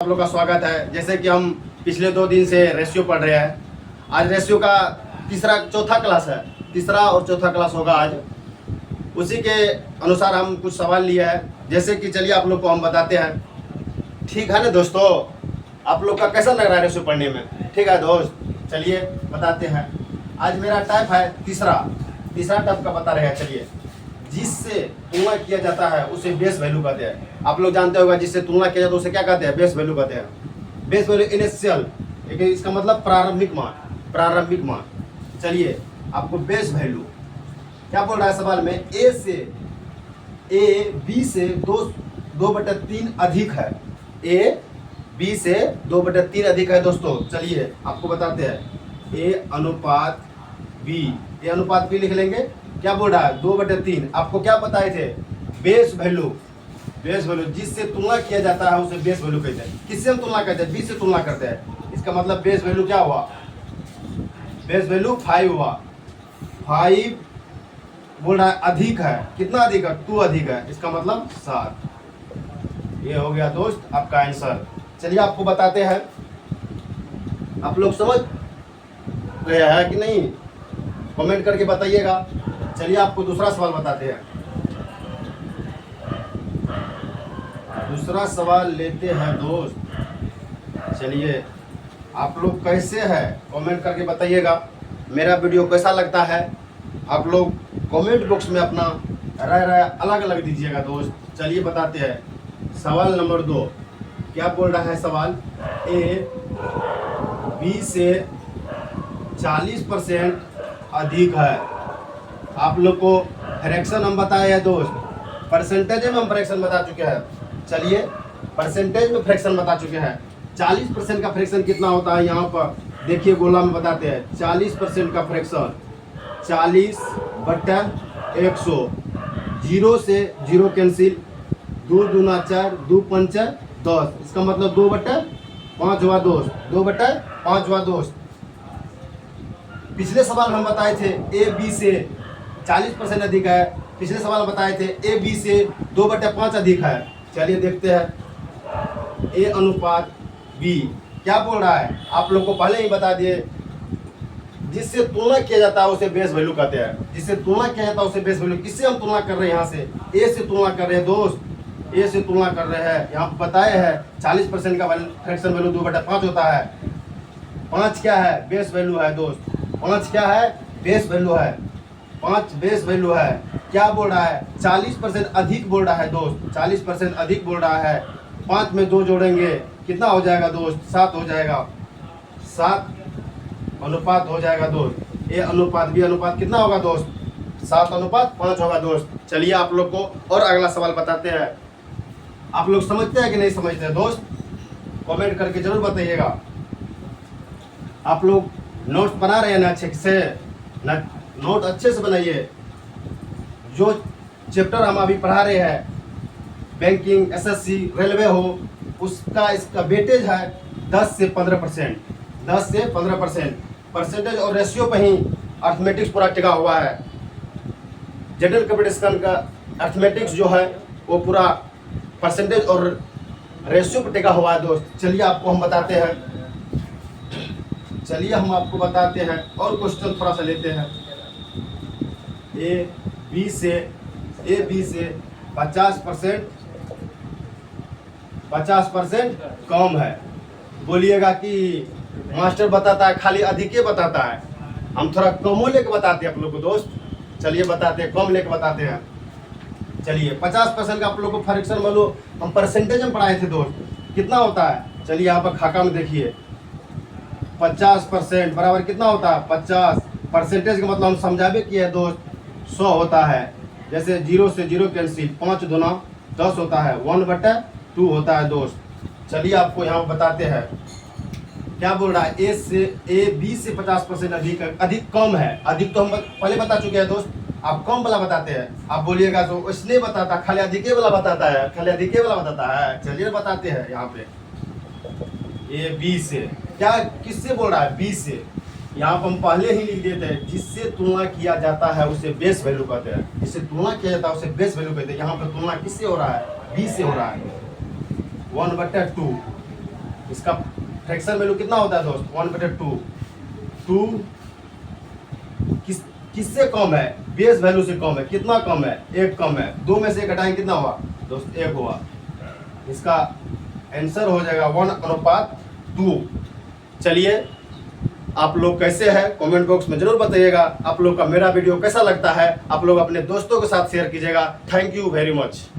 लोग का स्वागत है। जैसे कि हम पिछले 2 दिन से रेशियो पढ़ रहे हैं। आज रेशियो का चौथा क्लास है। तीसरा और चौथा क्लास होगा आज। उसी के अनुसार हम कुछ सवाल लिए हैं। जैसे कि चलिए आप लोग को हम बताते हैं। ठीक है ना दोस्तों, आप लोग का कैसा लग रहा है रेशियो पढ़ने में? ठीक है दोस्त, चलिए बताते हैं। आज मेरा टाइप है तीसरा टाइप का बता रहे हैं। चलिए, जिससे तुलना किया जाता है उसे बेस वैल्यू कहते हैं। आप लोग जानते होगा जिससे तुलना किया जाता है उसे क्या कहते हैं? बेस वैल्यू कहते हैं। बेस वैल्यू इनिशियल, इसका मतलब प्रारंभिक मान। चलिए, आपको बेस वैल्यू क्या बोल रहा है सवाल में? ए बी से 2/3 अधिक है। ए बी से 2/3 अधिक है दोस्तों। चलिए आपको बताते हैं। ए अनुपात बी लिख लेंगे। क्या बोल रहा है? 2/3। आपको क्या बताए थे? बेस वैल्यू जिससे तुलना किया जाता है उसे बेस वैल्यू कहते हैं। किससे हम तुलना करते हैं? बी से तुलना करते हैं। इसका मतलब बेस वैल्यू क्या हुआ? बेस वैल्यू 5 हुआ। 5 बोल रहा है अधिक है। कितना अधिक है? 2 अधिक है। इसका मतलब 7। ये हो गया दोस्त आपका आंसर। चलिए आपको बताते हैं। आप लोग समझ रहे हैं कि नहीं? कमेंट करके बताइएगा। चलिए आपको दूसरा सवाल बताते हैं। दूसरा सवाल लेते हैं दोस्त। चलिए, आप लोग कैसे हैं कमेंट करके बताइएगा। मेरा वीडियो कैसा लगता है आप लोग कमेंट बॉक्स में अपना राय अलग अलग दीजिएगा दोस्त। चलिए बताते हैं। सवाल नंबर 2 क्या बोल रहा है सवाल? ए बी से 40% अधिक है। आप लोग को फ्रैक्शन हम बताए हैं दोस्त। परसेंटेज में हम फ्रैक्शन बता चुके हैं। चलिए, परसेंटेज में फ्रैक्शन बता चुके हैं। 40% का फ्रैक्शन कितना होता है? यहाँ पर देखिए गोला में बताते हैं। 40% का फ्रैक्शन 40/100। 0 से 0 कैंसिल। 2 दूना 4, 2 पंचा 10। इसका मतलब 2/5 हुआ दोस्त। 2/5 हुआ दोस्त। पिछले सवाल हम बताए थे ए बी से 40% अधिक है। पिछले सवाल बताए थे ए बी से 2/5 अधिक है। चलिए देखते हैं। ए अनुपात बी क्या बोल रहा है? आप लोग को पहले ही बता दिए। जिससे तुलना किया जाता है उसे बेस वैल्यू कहते हैं। जिससे तुलना किया जाता है उसे बेस वैल्यू। किससे हम तुलना कर रहे हैं? यहाँ से ए से तुलना कर रहे हैं दोस्त। ए से तुलना कर रहे हैं। यहाँ बताए हैं 40% का फ्रैक्शन वैल्यू 2/5 होता है। 5 क्या है? बेस वैल्यू है दोस्त। 5 क्या है? बेस वैल्यू है। 5 बेस वैल्यू है। क्या बोल रहा है? 40% अधिक बोल रहा है दोस्त। 40% अधिक बोल रहा है। 5 में 2 जोड़ेंगे कितना हो जाएगा दोस्त? 7 हो जाएगा। 7 अनुपात हो जाएगा दोस्त। ए अनुपात बी अनुपात कितना होगा दोस्त? 7/5 होगा दोस्त। चलिए आप लोग को और अगला सवाल बताते हैं। आप लोग समझते हैं कि नहीं समझते हैं दोस्त? कमेंट करके जरूर बताइएगा। आप लोग नोट्स बना रहे हैं ना अच्छे से? नोट अच्छे से बनाइए। जो चैप्टर हम अभी पढ़ा रहे हैं, बैंकिंग, एसएससी, रेलवे हो, उसका इसका वेटेज है 10 से 15%। 10 से 15% परसेंटेज और रेशियो पे ही अर्थमेटिक्स पूरा टिका हुआ है। जनरल कंपटीशन का अर्थमेटिक्स जो है वो पूरा परसेंटेज और रेशियो पे टिका हुआ है दोस्त। चलिए आपको हम बताते हैं। चलिए हम आपको बताते हैं और क्वेश्चन थोड़ा सा लेते हैं। ए बी से 50% कम है। बोलिएगा कि मास्टर बताता है खाली अधिक ही बताता है। हम थोड़ा कमो लेके बताते हैं आप लोग को दोस्त। चलिए बताते हैं, कम लेके बताते हैं। चलिए 50% का आप लोग को फ्रैक्शन वालों हम परसेंटेज में पढ़ाए थे दोस्त। कितना होता है? चलिए यहाँ पर खाका में देखिए। 50% बराबर कितना होता है? 50। परसेंटेज का मतलब हम समझावे किए हैं दोस्त। 100 होता है। जैसे 0 से 0 कैंसिल। 5 दूना 10 होता है। 1/2 होता है दोस्त। चलिए आपको यहाँ बताते हैं। क्या बोल रहा है? ए बी से 50% अधिक कम है। अधिक तो हम पहले बता चुके हैं दोस्त। आप कम वाला बताते हैं। आप बोलिएगा तो इसलिए बताता, खाली अधिके वाला बताता है, खाली अधिके वाला बताता है। चलिए बताते हैं यहाँ पे। ए बी से क्या, किससे बोल रहा है? बी से। यहाँ पर हम पहले ही लिख देते हैं। जिससे तुलना किया जाता है उसे बेस वैल्यू कहते हैं। जिससे तुलना किया जाता है उसे बेस वैल्यू कहते हैं। यहाँ पर तुलना किससे हो रहा है? बी से हो रहा है। 1/2 इसका फ्रैक्शन वैल्यू कितना होता है दोस्त 1/2। 2 किससे कम है, बेस वैल्यू से कम है, कितना कम है, 1 कम है, 2 में से 1 घटाएंगे कितना हुआ दोस्त 1 हुआ। इसका आंसर हो जाएगा 1/2। चलिए आप लोग कैसे हैं कमेंट बॉक्स में जरूर बताइएगा। आप लोग का मेरा वीडियो कैसा लगता है, आप लोग अपने दोस्तों के साथ शेयर कीजिएगा। Thank you very much.